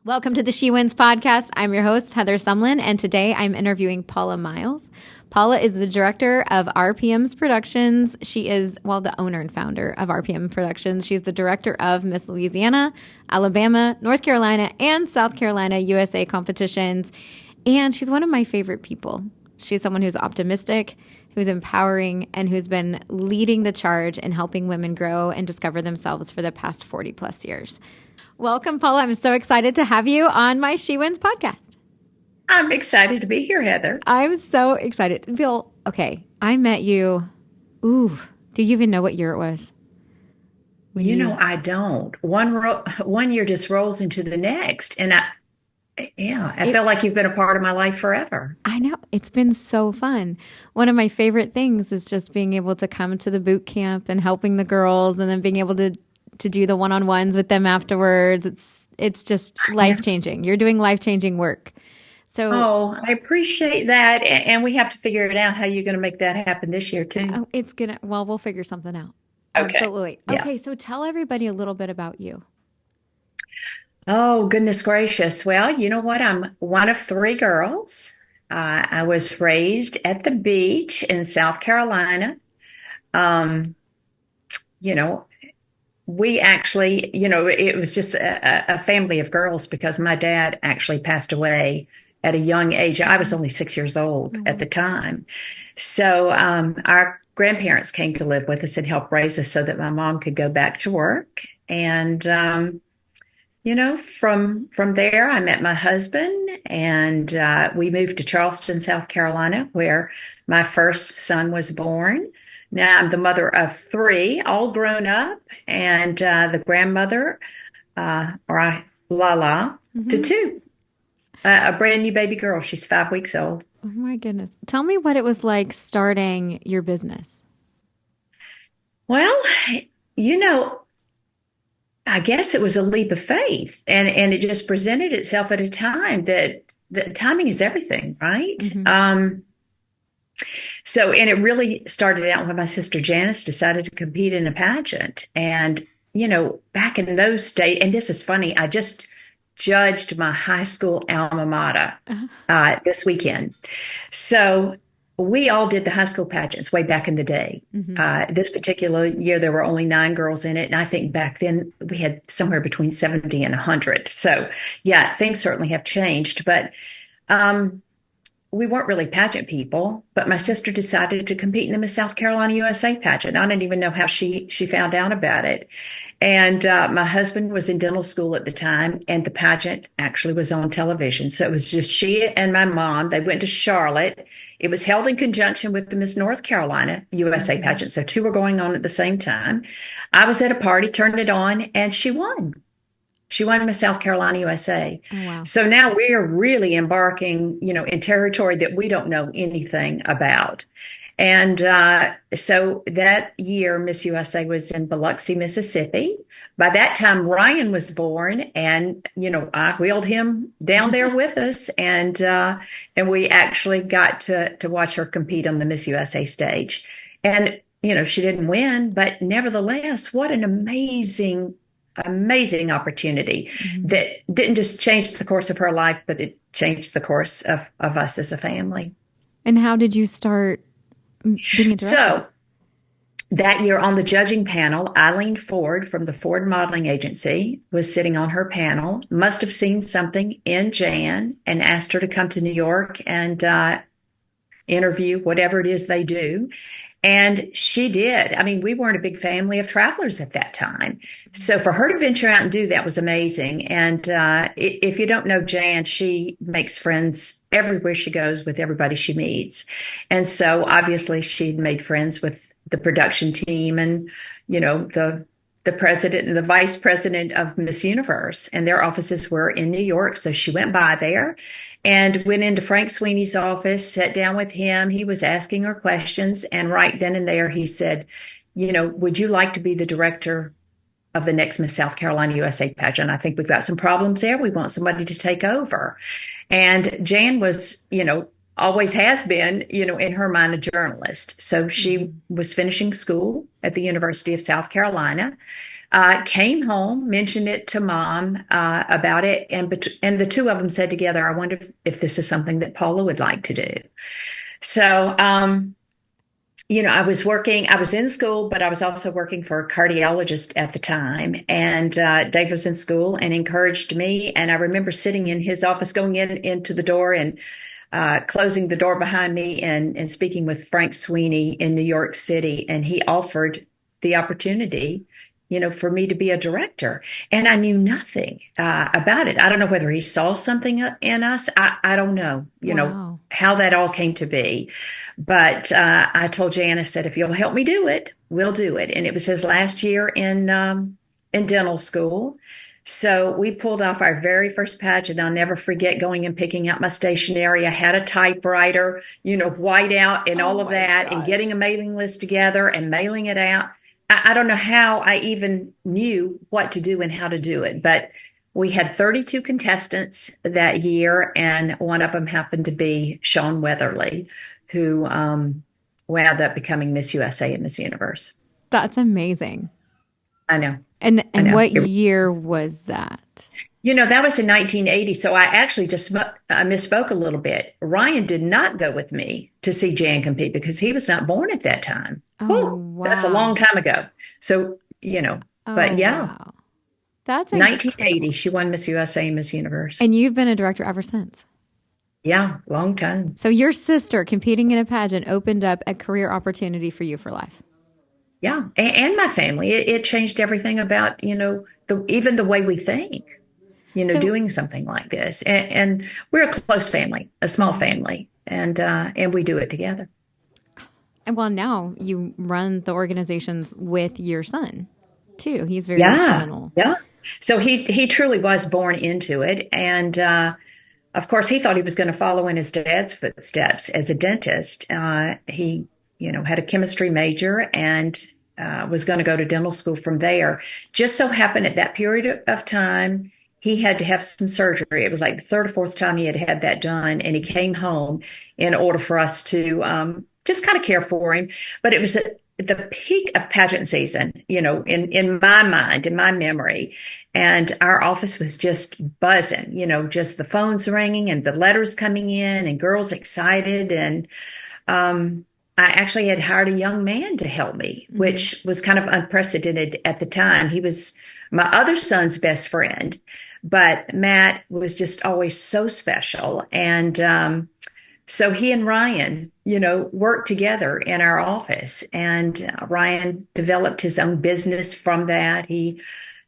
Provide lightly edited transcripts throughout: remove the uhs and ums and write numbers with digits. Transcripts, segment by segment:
Welcome to the She Wins podcast. I'm your host, Heather Sumlin, and today I'm interviewing Paula Miles. Paula is the director of RPM's Productions. She is, the owner and founder of RPM Productions. She's the director of Miss Louisiana, Alabama, North Carolina, and South Carolina USA competitions. And she's one of my favorite people. She's someone who's optimistic, who's empowering, and who's been leading the charge in helping women grow and discover themselves for the past 40 plus years. Welcome, Paula. I'm so excited to have you on my She Wins podcast. I'm excited to be here, Heather. I'm so excited. Bill, okay, I met you. Do you even know what year it was? I don't. One year just rolls into the next. And I feel like you've been a part of my life forever. I know. It's been so fun. One of my favorite things is just being able to come to the boot camp and helping the girls and then being able to do the one-on-ones with them afterwards. It's just life-changing. You're doing life-changing work. So, I appreciate that. And we have to figure it out how you're going to make that happen this year, too. We'll figure something out. Okay. Absolutely. Yeah. Okay, so tell everybody a little bit about you. Oh, goodness gracious. Well, you know what? I'm one of three girls. I was raised at the beach in South Carolina. We actually, it was just a family of girls because my dad actually passed away at a young age. I was only 6 years old at the time. So our grandparents came to live with us and help raise us so that my mom could go back to work. And, from there, I met my husband and we moved to Charleston, South Carolina, where my first son was born. Now I'm the mother of three, all grown up, and the grandmother, Lala, to two, a brand new baby girl. She's 5 weeks old. Oh my goodness. Tell me what it was like starting your business. Well, I guess it was a leap of faith, and it just presented itself at a time that timing is everything, right? Mm-hmm. And it really started out when my sister Janice decided to compete in a pageant. And, back in those days, and this is funny, I just judged my high school alma mater this weekend. So we all did the high school pageants way back in the day. Mm-hmm. This particular year, there were only 9 girls in it. And I think back then we had somewhere between 70 and 100. So, yeah, things certainly have changed. But we weren't really pageant people, but my sister decided to compete in the Miss South Carolina USA pageant. I didn't even know how she found out about it. And my husband was in dental school at the time, and the pageant actually was on television. So it was just she and my mom. They went to Charlotte. It was held in conjunction with the Miss North Carolina USA pageant. So 2 were going on at the same time. I was at a party, turned it on, and she won. She won Miss South Carolina USA. Oh, wow. So now we're really embarking, in territory that we don't know anything about. And so that year, Miss USA was in Biloxi, Mississippi. By that time, Ryan was born, and I wheeled him down there with us, and we actually got to watch her compete on the Miss USA stage. And she didn't win, but nevertheless, what an amazing opportunity that didn't just change the course of her life, but it changed the course of us as a family. And how did you start being a director? So that year on the judging panel, Eileen Ford from the Ford Modeling Agency was sitting on her panel, must have seen something in Jan and asked her to come to New York and interview whatever it is they do. And she did. I mean, we weren't a big family of travelers at that time. So for her to venture out and do that was amazing. And if you don't know Jan, she makes friends everywhere she goes with everybody she meets. And so obviously she'd made friends with the production team and, the president and the vice president of Miss Universe, and their offices were in New York. So she went by there and went into Frank Sweeney's office, sat down with him. He was asking her questions. And right then and there, he said, would you like to be the director of the next Miss South Carolina USA pageant? I think we've got some problems there. We want somebody to take over. And Jan was, always has been, in her mind, a journalist. So she was finishing school at the University of South Carolina. Came home, mentioned it to mom about it, and the two of them said together, "I wonder if this is something that Paula would like to do." So, I was in school, but I was also working for a cardiologist at the time. And Dave was in school and encouraged me. And I remember sitting in his office, going into the door and closing the door behind me and speaking with Frank Sweeney in New York City. And he offered the opportunity, for me to be a director. And I knew nothing about it. I don't know whether he saw something in us. I don't know, Wow. how that all came to be. But I told Janice that if you'll help me do it, we'll do it. And it was his last year in dental school. So we pulled off our very first pageant. I'll never forget going and picking out my stationery. I had a typewriter, white out and Oh all of my that, and getting gosh. a mailing list together and mailing it out. I don't know how I even knew what to do and how to do it, but we had 32 contestants that year, and one of them happened to be Sean Weatherly, who wound up becoming Miss USA and Miss Universe. That's amazing. I know, And I and know. what year was that? That was in 1980. So I actually I misspoke a little bit. Ryan did not go with me to see Jan compete because he was not born at that time. Oh, Whew, that's a long wow. time ago. So, Oh, but yeah, wow. That's incredible. 1980, she won Miss USA and Miss Universe. And you've been a director ever since. Yeah, long time. So your sister competing in a pageant opened up a career opportunity for you for life. Yeah, and my family. It changed everything about, even the way we think, So, doing something like this. And we're a close family, a small mhm. family, and we do it together. And well, now you run the organizations with your son too. He's very Yeah, instrumental. yeah. So he truly was born into it, and of course he thought he was going to follow in his dad's footsteps as a dentist. He had a chemistry major and was going to go to dental school from there. Just so happened at that period of time he had to have some surgery. It was like the third or fourth time he had had that done, and he came home in order for us to just kind of care for him. But it was the peak of pageant season, in my mind, in my memory. And our office was just buzzing, just the phones ringing and the letters coming in and girls excited. And I actually had hired a young man to help me, Hmm. which was kind of unprecedented at the time. He was my other son's best friend, but Matt was just always so special. And so he and Ryan, worked together in our office, and Ryan developed his own business from that. He,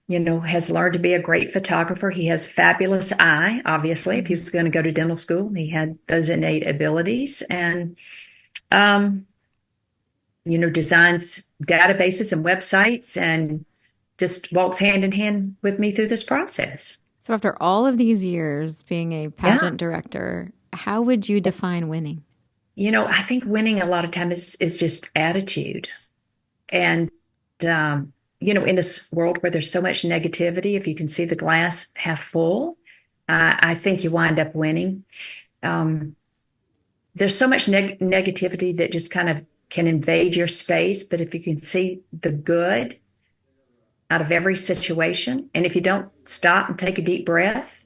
has learned to be a great photographer. He has a fabulous eye, obviously. If he Hmm. was going to go to dental school, he had those innate abilities, and um, designs databases and websites, and just walks hand in hand with me through this process. So after all of these years being a Yeah. pageant director, how would you define winning? I think winning a lot of times is just attitude. And, in this world where there's so much negativity, if you can see the glass half full, I think you wind up winning. Um, there's so much negativity that just kind of can invade your space. But if you can see the good out of every situation, and if you don't stop and take a deep breath,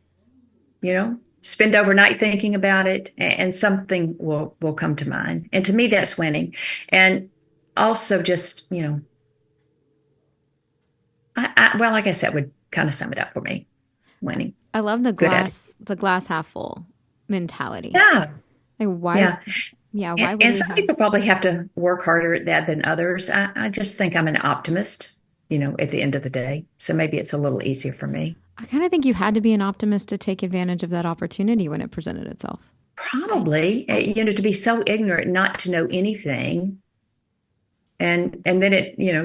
spend overnight thinking about it, and something will come to mind. And to me, that's winning. And also just, well, I guess that would kind of sum it up for me. Winning, I love the good at it. glass half full mentality. Yeah, Like why yeah. yeah, And, why would and we some have people probably have to work harder at that than others. I just think I'm an optimist, at the end of the day. So maybe it's a little easier for me. I kind of think you had to be an optimist to take advantage of that opportunity when it presented itself. Probably, to be so ignorant, not to know anything, and then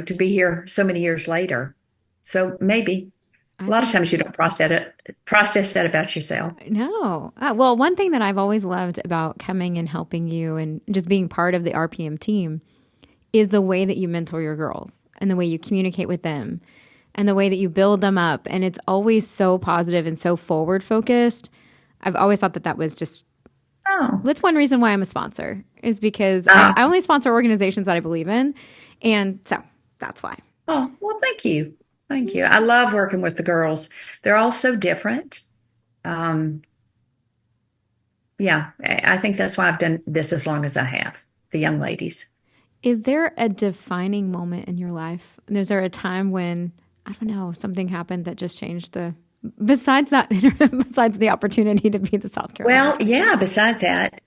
to be here so many years later. So maybe a I lot of think times you don't process that about yourself. no. Well, one thing that I've always loved about coming and helping you and just being part of the RPM team is the way that you mentor your girls and the way you communicate with them and the way that you build them up. And it's always so positive and so forward focused. I've always thought that that was just, Oh, that's one reason why I'm a sponsor, is because uh, I only sponsor organizations that I believe in. And so that's why. well, thank you. Thank you. I love working with the girls. They're all so different. Um, yeah, I think that's why I've done this as long as I have, the young ladies. Is there a defining moment in your life? Is there a time when, I don't know, something happened that just changed besides that, besides the opportunity to be the South Carolina Well, Secretary? yeah, besides that,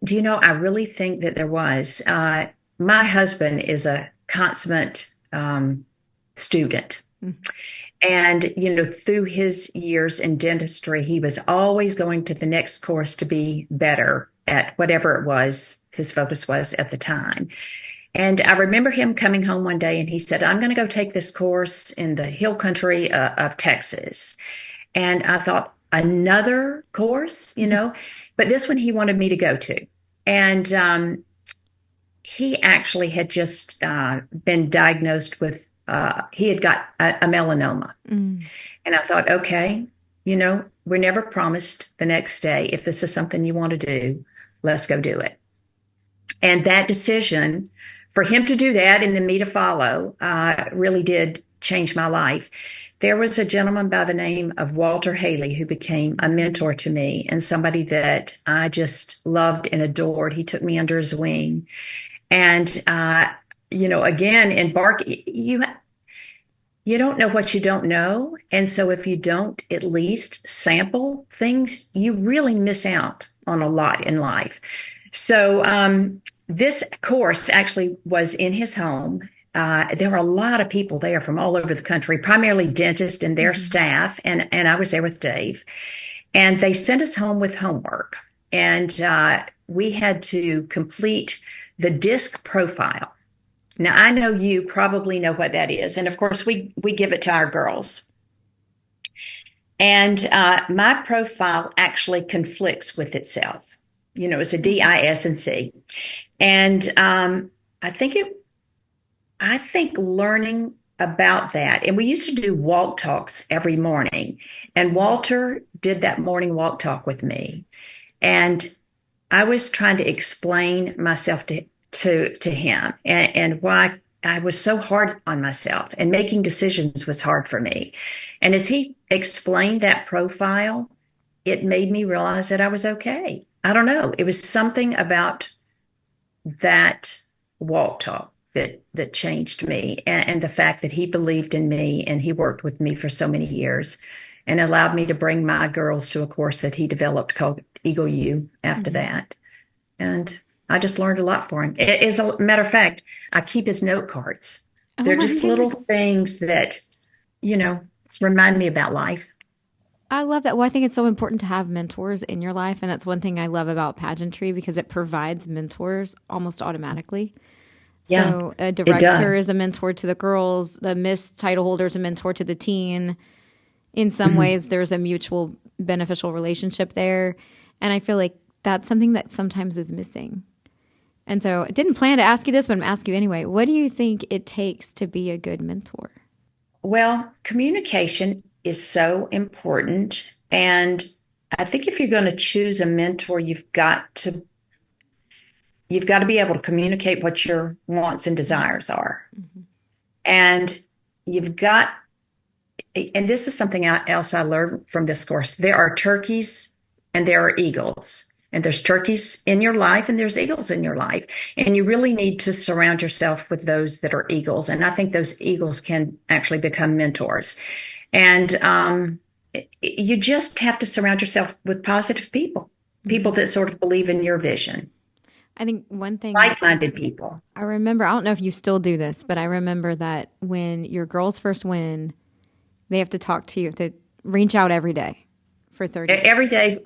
do you know, I really think that there was. My husband is a consummate student. Mm-hmm. And, you know, through his years in dentistry, he was always going to the next course to be better at whatever it was his focus was at the time. And I remember him coming home one day and he said, I'm going to go take this course in the hill country of Texas. And I thought, another course, you know, but this one he wanted me to go to. And he actually had just been diagnosed with, he had got a melanoma. Mm. And I thought, okay, you know, we're never promised the next day. If this is something you want to do, let's go do it. And that decision for him to do that and then me to follow really did change my life. There was a gentleman by the name of Walter Haley who became a mentor to me and somebody that I just loved and adored. He took me under his wing. And, you know, again, you don't know what you don't know. And so if you don't at least sample things, you really miss out on a lot in life. So this course actually was in his home. There were a lot of people there from all over the country, primarily dentists and their staff. And I was there with Dave. And they sent us home with homework. And we had to complete the disc profile. Now, I know you probably know what that is. And of course, we give it to our girls. And my profile actually conflicts with itself. You know, it's a DIS and C. And I think learning about that, and we used to do walk talks every morning. And Walter did that morning walk talk with me. And I was trying to explain myself to him and why I was so hard on myself and making decisions was hard for me. And as he explained that profile, it made me realize that I was okay. I don't know. It was something about that walk talk that changed me and the fact that he believed in me and he worked with me for so many years and allowed me to bring my girls to a course that he developed called Eagle U after that. And I just learned a lot for him. As a matter of fact, I keep his note cards. Oh They're my just little goodness. things that, you know, remind me about life. I love that. Well, I think it's so important to have mentors in your life. And that's one thing I love about pageantry because it provides mentors almost automatically. Yeah, So a it director does. is a mentor to the girls, the Miss title holder is a mentor to the teen. In some ways, there's a mutual beneficial relationship there. And I feel like that's something that sometimes is missing. And so I didn't plan to ask you this, but I'm asking you anyway. What do you think it takes to be a good mentor? Well, communication is so important. And I think if you're going to choose a mentor, you've got to be able to communicate what your wants and desires are. Mm-hmm. And you've got, and this is something else I learned from this course. There are turkeys and there are eagles. And there's turkeys in your life and there's eagles in your life. And you really need to surround yourself with those that are eagles. And I think those eagles can actually become mentors. And you just have to surround yourself with positive people, people Mm-hmm. that sort of believe in your vision, I think one thing like-minded people. I remember, I don't know if you still do this, but I remember that when your girls first win, they have to talk to you, have to reach out every day for 30 days. Every day,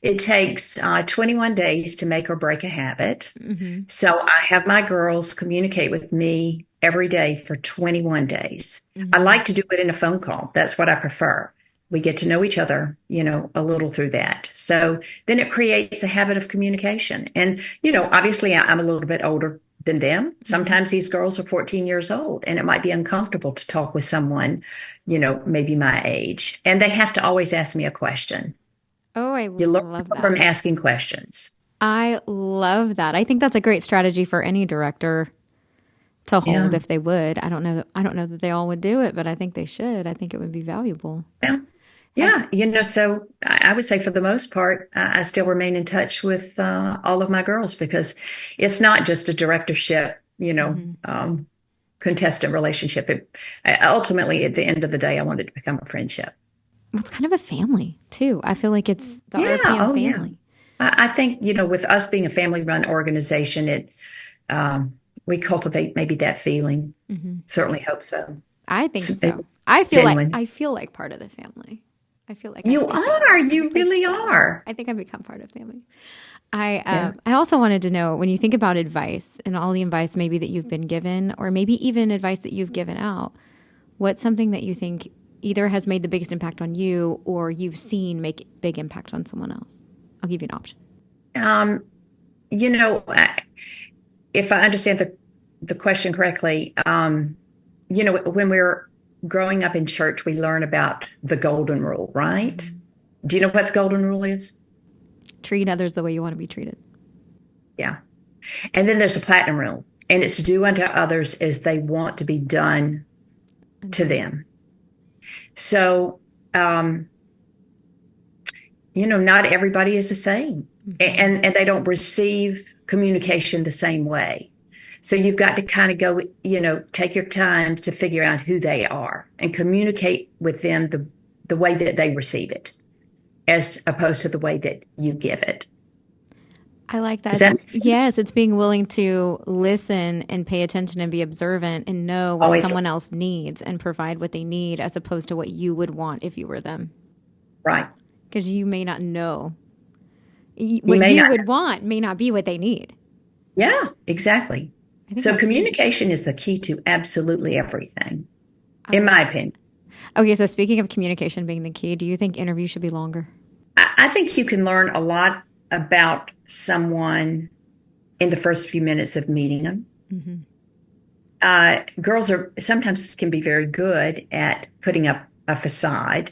it takes 21 days to make or break a habit. Mm-hmm. So I have my girls communicate with me every day for 21 days. I Mm-hmm. like to do it in a phone call. That's what I prefer. We get to know each other, you know, a little through that. So then it creates a habit of communication. And, you know, obviously I'm a little bit older than them. Mm-hmm. Sometimes these girls are 14 years old and it might be uncomfortable to talk with someone, you know, maybe my age. And they have to always ask me a question. Oh, I You learn love that. from asking questions. I love that. I think that's a great strategy for any director to hold Yeah. if they would. I don't know. I don't know that they all would do it, but I think they should. I think it would be valuable. Yeah. Have, Yeah. So I would say for the most part, I still remain in touch with all of my girls because it's not just a directorship, contestant relationship. Ultimately, at the end of the day, I wanted to become a friendship. it's kind of a family too. I feel like it's the Yeah. RPM Oh, yeah. family. I think, with us being a family-run organization, we cultivate maybe that feeling. Certainly hope so. I think so. It's I genuine. feel like part of the family. I feel like I You speak for them. are. I You think really so. are. I think I've become part of family. Yeah. I also wanted to know, when you think about advice and all the advice maybe that you've been given, or maybe even advice that you've given out, what's something that you think either has made the biggest impact on you or you've seen make big impact on someone else? I'll give you an option. Um, you know, I- if I understand the question correctly, when we're growing up in church, we learn about the golden rule, right? Do you know what the golden rule is? Treat others the way you want to be treated. Yeah. And then there's a platinum rule, and it's do unto others as they want to be done to them. So, not everybody is the same, and they don't receive communication the same way. So you've got to kind of go, take your time to figure out who they are and communicate with them the way that they receive it, as opposed to the way that you give it. I like that. Does that make sense? Yes, it's being willing to listen and pay attention and be observant and know what Always someone listen. else needs and provide what they need as opposed to what you would want if you were them. Right. Because you may not know. You What may you not. would want may not be what they need. Yeah, exactly. I think So that's good. communication is the key to absolutely everything, in my opinion. Okay, so speaking of communication being the key, do you think interviews should be longer? I think you can learn a lot about someone in the first few minutes of meeting them. Girls are sometimes can be very good at putting up a facade,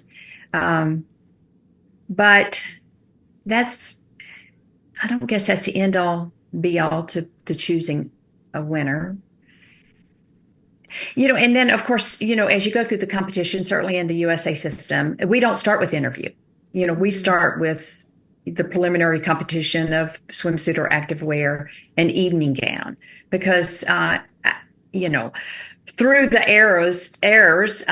but I don't guess that's the end all be all to choosing a winner. And then of course, as you go through the competition, certainly in the USA system, we don't start with interview. We start with the preliminary competition of swimsuit or activewear and evening gown because, through the errors, ERAS,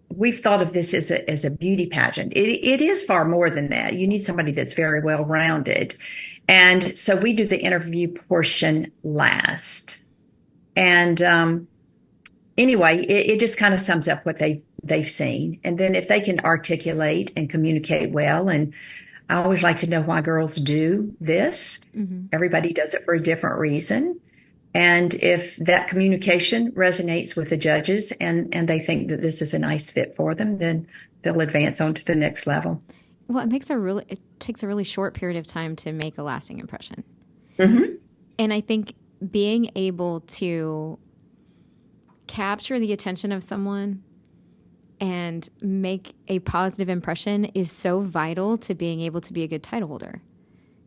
we've thought of this as a beauty pageant. It is far more than that. You need somebody that's very well rounded. And so we do the interview portion last. And anyway, it just kind of sums up what they've seen. And then if they can articulate and communicate well, and I always like to know why girls do this. Everybody does it for a different reason. And if that communication resonates with the judges and they think that this is a nice fit for them, then they'll advance on to the next level. Well, it takes a really short period of time to make a lasting impression. Mm-hmm. And I think being able to capture the attention of someone and make a positive impression is so vital to being able to be a good title holder,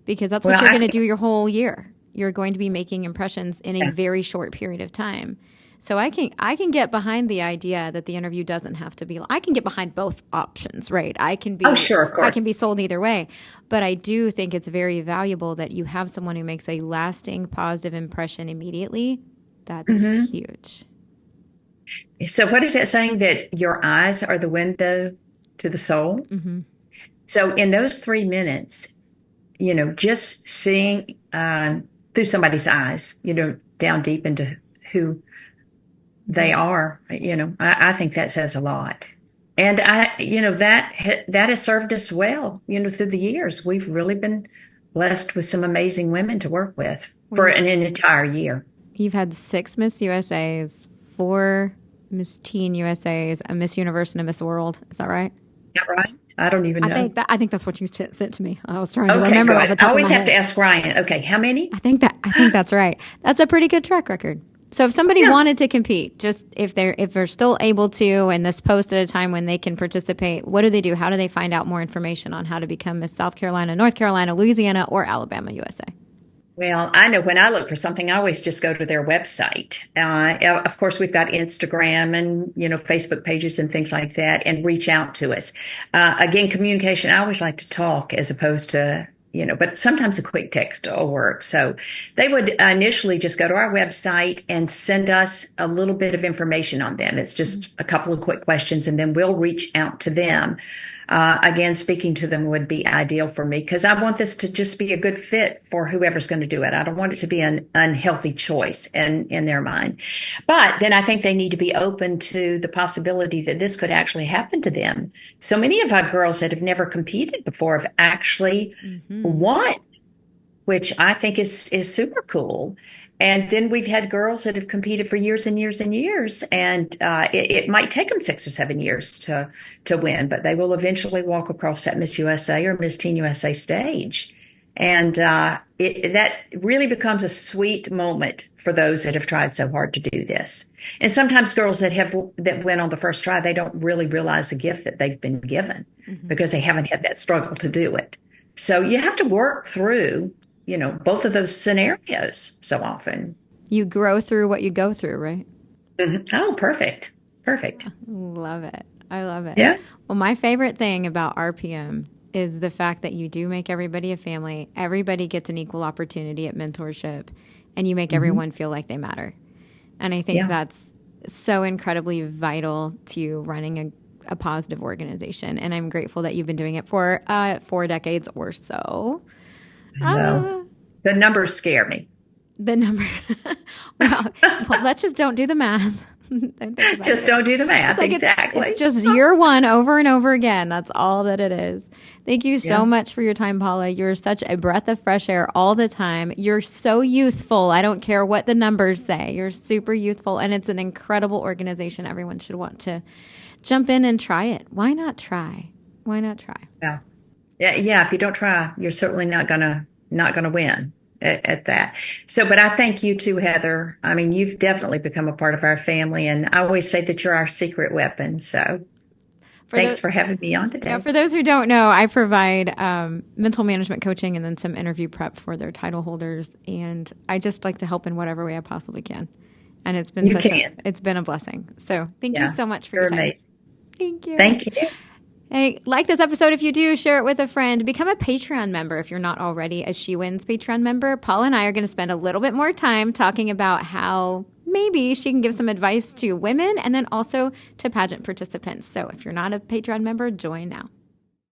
because that's what you're going to do your whole year. You're going to be making impressions in a very short period of time. So I can get behind the idea that the interview doesn't have to be. I can get behind both options, right? I can be. Oh, sure, of course. I can be sold either way, but I do think it's very valuable that you have someone who makes a lasting positive impression immediately. That's huge. So what is that saying, that your eyes are the window to the soul? So in those 3 minutes, just seeing through somebody's eyes, down deep into who they are, I think that says a lot. And that has served us well, through the years. We've really been blessed with some amazing women to work with for an entire year. You've had 6 Miss USAs, 4 Miss Teen USAs, a Miss Universe, and a Miss World. Is that right? Is that right? I don't even know. I think that's what you sent to me. I was trying to Okay, remember good. all the top I always of my have to ask Ryan. Okay, how many? I think that's right. That's a pretty good track record. So if somebody wanted to compete, just if they're still able to, and this post at a time when they can participate, what do they do? How do they find out more information on how to become Miss South Carolina, North Carolina, Louisiana, or Alabama USA? Well, I know when I look for something, I always just go to their website. Of course, we've got Instagram and, Facebook pages and things like that, and reach out to us. Again, communication, I always like to talk as opposed to, but sometimes a quick text will work. So they would initially just go to our website and send us a little bit of information on them. It's just a couple of quick questions, and then we'll reach out to them. Again, speaking to them would be ideal for me because I want this to just be a good fit for whoever's going to do it. I don't want it to be an unhealthy choice in their mind. But then I think they need to be open to the possibility that this could actually happen to them. So many of our girls that have never competed before have actually won, which I think is super cool. And then we've had girls that have competed for years and years and years, and it might take them 6 or 7 years to win, but they will eventually walk across that Miss USA or Miss Teen USA stage, and that really becomes a sweet moment for those that have tried so hard to do this. And sometimes girls that win on the first try, they don't really realize the gift that they've been given because they haven't had that struggle to do it. So you have to work through both of those scenarios so often. You grow through what you go through, right? Oh, perfect. Perfect. Love it. I love it. Yeah. Well, my favorite thing about RPM is the fact that you do make everybody a family. Everybody gets an equal opportunity at mentorship, and you make everyone feel like they matter. And I think that's so incredibly vital to running a positive organization. And I'm grateful that you've been doing it for 4 decades or so. The numbers scare me. The number. well, let's just don't do the math. Don't do the math. Like exactly. It's just year one over and over again. That's all that it is. Thank you so much for your time, Paula. You're such a breath of fresh air all the time. You're so youthful. I don't care what the numbers say. You're super youthful, and it's an incredible organization. Everyone should want to jump in and try it. Why not try? Why not try? Yeah. If you don't try, you're certainly not gonna win at that. So, but I thank you too, Heather. I mean, you've definitely become a part of our family, and I always say that you're our secret weapon. So, thanks for having me on today. Yeah, for those who don't know, I provide mental management coaching and then some interview prep for their title holders, and I just like to help in whatever way I possibly can. And it's been it's been a blessing. So, thank you so much for your time. Amazing. Thank you. Thank you. Hey, like this episode if you do, share it with a friend. Become a Patreon member if you're not already a She Wins Patreon member. Paula and I are going to spend a little bit more time talking about how maybe she can give some advice to women and then also to pageant participants. So if you're not a Patreon member, join now.